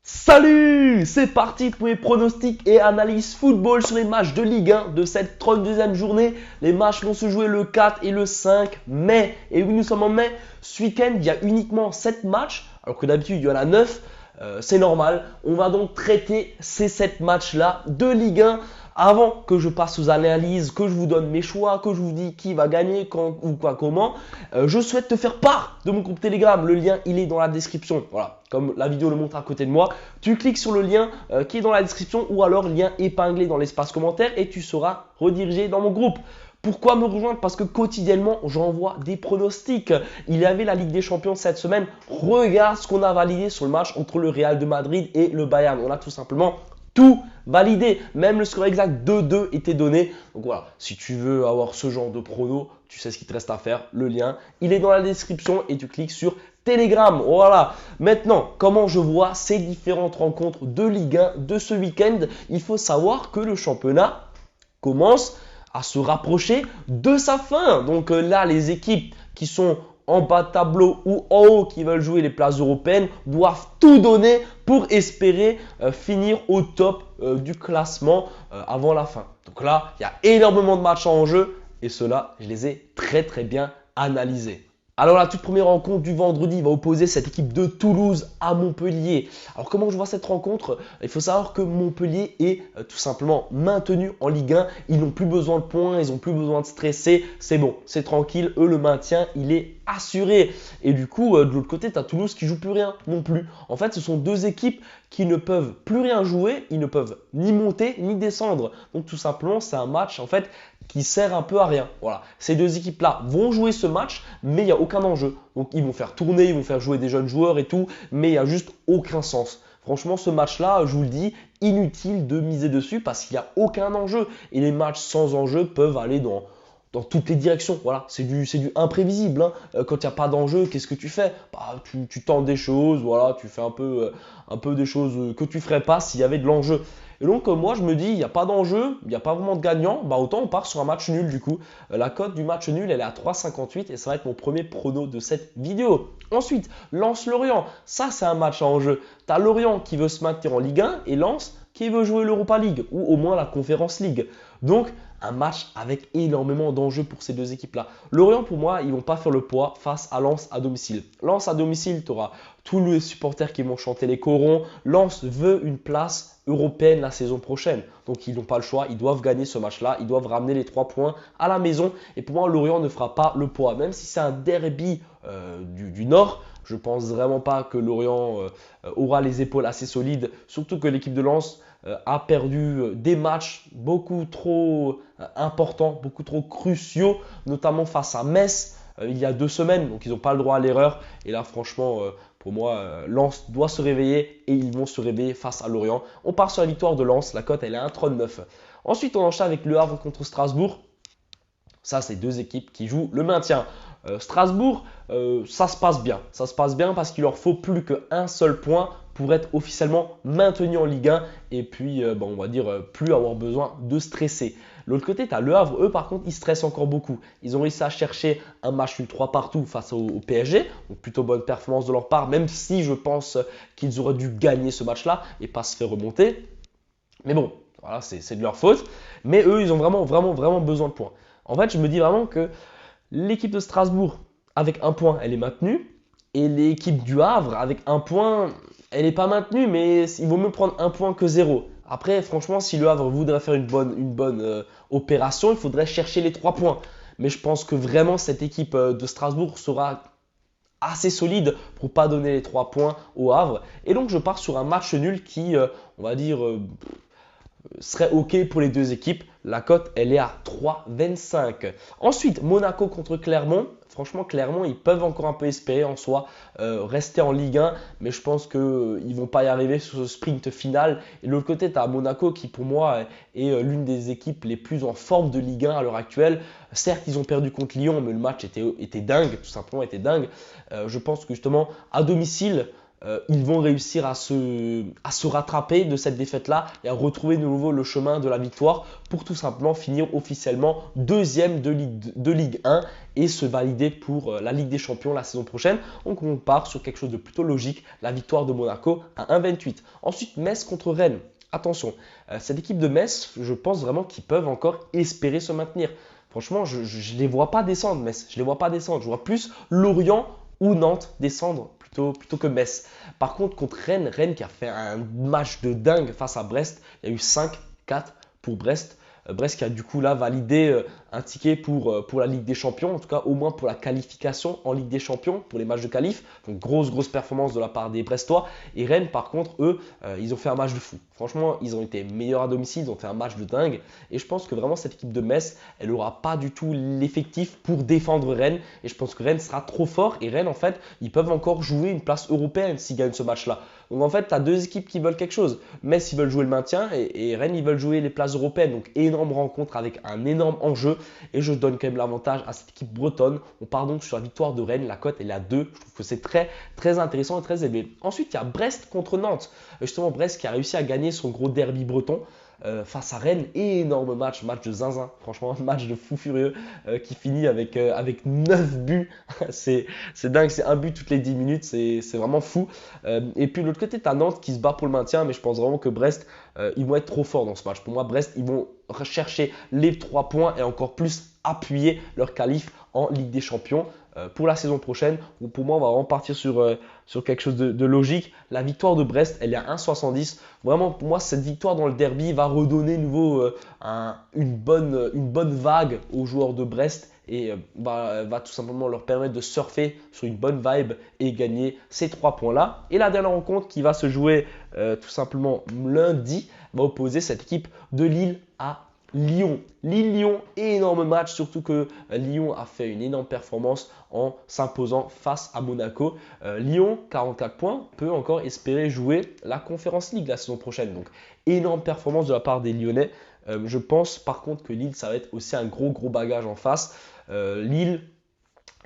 Salut! C'est parti pour les pronostics et analyses football sur les matchs de Ligue 1 de cette 32e journée. Les matchs vont se jouer le 4 et le 5 mai. Et oui, nous sommes en mai. Ce week-end, il y a uniquement 7 matchs, alors que d'habitude, il y en a 9. C'est normal. On va donc traiter ces 7 matchs-là de Ligue 1. Avant que je passe aux analyses, que je vous donne mes choix, que je vous dis qui va gagner, quand ou quoi, comment, je souhaite te faire part de mon groupe Telegram. Le lien, il est dans la description. Voilà, comme la vidéo le montre à côté de moi. Tu cliques sur le lien qui est dans la description ou alors lien épinglé dans l'espace commentaire et tu seras redirigé dans mon groupe. Pourquoi me rejoindre? Parce que quotidiennement, j'envoie des pronostics. Il y avait la Ligue des Champions cette semaine. Regarde ce qu'on a validé sur le match entre le Real de Madrid et le Bayern. On a tout simplement tout validé. Même le score exact 2-2 était donné. Donc voilà, si tu veux avoir ce genre de prono, tu sais ce qu'il te reste à faire. Le lien, il est dans la description et tu cliques sur Telegram. Voilà. Maintenant, comment je vois ces différentes rencontres de Ligue 1 de ce week-end? Il faut savoir que le championnat commence à se rapprocher de sa fin. Donc là, les équipes qui sont en bas de tableau ou en haut qui veulent jouer les places européennes doivent tout donner pour espérer finir au top du classement avant la fin. Donc là, il y a énormément de matchs en jeu et ceux-là, je les ai très bien analysés. Alors la toute première rencontre du vendredi va opposer cette équipe de Toulouse à Montpellier. Alors comment je vois cette rencontre? Il faut savoir que Montpellier est tout simplement maintenu en Ligue 1. Ils n'ont plus besoin de points, ils n'ont plus besoin de stresser. C'est bon, c'est tranquille. Eux, le maintien, il est assuré. Et du coup, de l'autre côté, tu as Toulouse qui joue plus rien non plus. En fait, ce sont deux équipes qui ne peuvent plus rien jouer. Ils ne peuvent ni monter ni descendre. Donc tout simplement, c'est un match en fait qui sert un peu à rien. Voilà. Ces deux équipes-là vont jouer ce match, mais il n'y a aucun enjeu. Donc ils vont faire tourner, ils vont faire jouer des jeunes joueurs et tout, mais il n'y a juste aucun sens. Franchement, ce match-là, je vous le dis, inutile de miser dessus parce qu'il n'y a aucun enjeu. Et les matchs sans enjeu peuvent aller dans toutes les directions. Voilà, c'est du imprévisible. Hein. Quand il n'y a pas d'enjeu, qu'est-ce que tu fais? Tu tentes des choses, voilà, tu fais un peu des choses que tu ne ferais pas s'il y avait de l'enjeu. Et donc, moi, je me dis, il n'y a pas d'enjeu, il n'y a pas vraiment de gagnant, autant on part sur un match nul du coup. La cote du match nul, elle est à 3,58 et ça va être mon premier prono de cette vidéo. Ensuite, Lens-Lorient, ça c'est un match à enjeu. Tu as Lorient qui veut se maintenir en Ligue 1 et Lens qui veut jouer l'Europa League ou au moins la Conference League. Donc, un match avec énormément d'enjeux pour ces deux équipes-là. Lorient, pour moi, ils ne vont pas faire le poids face à Lens à domicile. Lens à domicile, tu auras tous les supporters qui vont chanter les corons. Lens veut une place européenne la saison prochaine. Donc, ils n'ont pas le choix. Ils doivent gagner ce match-là. Ils doivent ramener les 3 points à la maison. Et pour moi, Lorient ne fera pas le poids. Même si c'est un derby du Nord, je ne pense vraiment pas que Lorient aura les épaules assez solides. Surtout que l'équipe de Lens a perdu des matchs beaucoup trop importants, beaucoup trop cruciaux, notamment face à Metz il y a 2 semaines. Donc ils n'ont pas le droit à l'erreur. Et là, franchement, pour moi, Lens doit se réveiller et ils vont se réveiller face à Lorient. On part sur la victoire de Lens. La cote, elle est à 1,39. Ensuite, on enchaîne avec Le Havre contre Strasbourg. Ça, c'est deux équipes qui jouent le maintien. Strasbourg, ça se passe bien. Ça se passe bien parce qu'il leur faut plus qu'un seul point pour être officiellement maintenu en Ligue 1 et puis, on va dire, plus avoir besoin de stresser. L'autre côté, tu as Le Havre. Eux, par contre, ils stressent encore beaucoup. Ils ont réussi à chercher un match nul 3 partout face au PSG. Donc, plutôt bonne performance de leur part, même si je pense qu'ils auraient dû gagner ce match-là et pas se faire remonter. Mais bon, voilà, c'est de leur faute. Mais eux, ils ont vraiment besoin de points. En fait, je me dis vraiment que l'équipe de Strasbourg, avec un point, elle est maintenue. Et l'équipe du Havre, avec un point, elle n'est pas maintenue, mais il vaut mieux prendre un point que 0. Après, franchement, si le Havre voudrait faire une bonne opération, il faudrait chercher les 3 points. Mais je pense que vraiment, cette équipe de Strasbourg sera assez solide pour ne pas donner les 3 points au Havre. Et donc, je pars sur un match nul qui, on va dire, serait OK pour les deux équipes. La cote, elle est à 3,25. Ensuite, Monaco contre Clermont. Franchement, Clermont, ils peuvent encore un peu espérer en soi rester en Ligue 1. Mais je pense qu'ils ne vont pas y arriver sur ce sprint final. Et de l'autre côté, tu as Monaco qui, pour moi, est l'une des équipes les plus en forme de Ligue 1 à l'heure actuelle. Certes, ils ont perdu contre Lyon, mais le match était dingue, tout simplement était dingue. Je pense que justement, à domicile, ils vont réussir à se rattraper de cette défaite-là et à retrouver de nouveau le chemin de la victoire pour tout simplement finir officiellement deuxième de Ligue 1 et se valider pour la Ligue des Champions la saison prochaine. Donc on part sur quelque chose de plutôt logique, la victoire de Monaco à 1,28. Ensuite, Metz contre Rennes. Attention, cette équipe de Metz, je pense vraiment qu'ils peuvent encore espérer se maintenir. Franchement, je ne les vois pas descendre, Metz. Je ne les vois pas descendre. Je vois plus Lorient ou Nantes descendre plutôt que Metz. Par contre, contre Rennes, Rennes qui a fait un match de dingue face à Brest, il y a eu 5-4 pour Brest. Brest qui a du coup là validé un ticket pour la Ligue des Champions, en tout cas au moins pour la qualification en Ligue des Champions, pour les matchs de qualif. Donc grosse performance de la part des Brestois. Et Rennes par contre, eux, ils ont fait un match de fou. Franchement, ils ont été meilleurs à domicile, ils ont fait un match de dingue. Et je pense que vraiment cette équipe de Metz, elle n'aura pas du tout l'effectif pour défendre Rennes. Et je pense que Rennes sera trop fort. Et Rennes, en fait, ils peuvent encore jouer une place européenne s'ils gagnent ce match-là. Donc en fait, tu as deux équipes qui veulent quelque chose. Metz, ils veulent jouer le maintien et Rennes, ils veulent jouer les places européennes. Donc énorme rencontre avec un énorme enjeu. Et je donne quand même l'avantage à cette équipe bretonne. On part donc sur la victoire de Rennes. La cote, elle est à 2. Je trouve que c'est très intéressant et très élevé. Ensuite, il y a Brest contre Nantes. Justement, Brest qui a réussi à gagner son gros derby breton. Face à Rennes, énorme match de zinzin, franchement un match de fou furieux qui finit avec 9 buts, c'est dingue, c'est un but toutes les 10 minutes, c'est vraiment fou. Et puis de l'autre côté, tu as Nantes qui se bat pour le maintien, mais je pense vraiment que Brest, ils vont être trop forts dans ce match. Pour moi, Brest, ils vont rechercher les 3 points et encore plus appuyer leur qualif en Ligue des Champions pour la saison prochaine. Ou pour moi, on va vraiment partir sur quelque chose de logique. La victoire de Brest, elle est à 1,70. Vraiment, pour moi, cette victoire dans le derby va redonner nouveau une bonne vague aux joueurs de Brest et va tout simplement leur permettre de surfer sur une bonne vibe et gagner ces 3 points-là. Et la dernière rencontre qui va se jouer tout simplement lundi va opposer cette équipe de Lille à Lyon. Lille-Lyon, énorme match, surtout que Lyon a fait une énorme performance en s'imposant face à Monaco. Lyon, 44 points, peut encore espérer jouer la Conference League la saison prochaine. Donc, énorme performance de la part des Lyonnais. Je pense par contre que Lille, ça va être aussi un gros bagage en face. Lille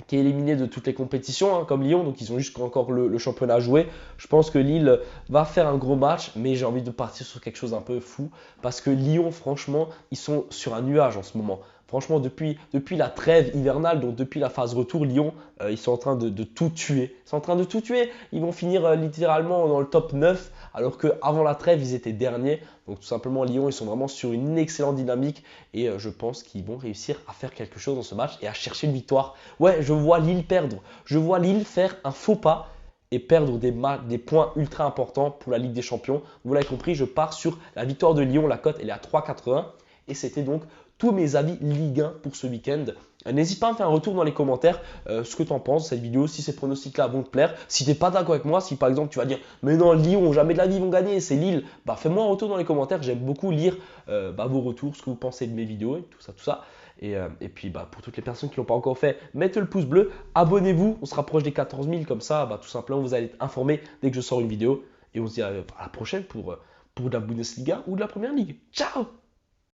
qui est éliminé de toutes les compétitions, comme Lyon, donc ils ont juste encore le championnat à jouer. Je pense que Lille va faire un gros match, mais j'ai envie de partir sur quelque chose d'un peu fou, parce que Lyon, franchement, ils sont sur un nuage en ce moment. Franchement, depuis la trêve hivernale, donc depuis la phase retour, Lyon, ils sont en train de tout tuer. Ils sont en train de tout tuer. Ils vont finir littéralement dans le top 9, alors qu'avant la trêve, ils étaient derniers. Donc tout simplement, Lyon, ils sont vraiment sur une excellente dynamique et je pense qu'ils vont réussir à faire quelque chose dans ce match et à chercher une victoire. Ouais, je vois Lille perdre. Je vois Lille faire un faux pas et perdre des points ultra importants pour la Ligue des Champions. Vous l'avez compris, je pars sur la victoire de Lyon. La cote, elle est à 3,80 et c'était donc tous mes avis Ligue 1 pour ce week-end. N'hésite pas à me faire un retour dans les commentaires ce que tu en penses de cette vidéo, si ces pronostics-là vont te plaire. Si tu n'es pas d'accord avec moi, si par exemple tu vas dire mais non, Lyon, jamais de la vie ils vont gagner, c'est Lille, bah fais-moi un retour dans les commentaires. J'aime beaucoup lire vos retours, ce que vous pensez de mes vidéos et tout ça. Et puis pour toutes les personnes qui ne l'ont pas encore fait, mettez le pouce bleu, abonnez-vous, on se rapproche des 14 000 comme ça, tout simplement vous allez être informé dès que je sors une vidéo. Et on se dit à la prochaine pour de la Bundesliga ou de la Première Ligue. Ciao!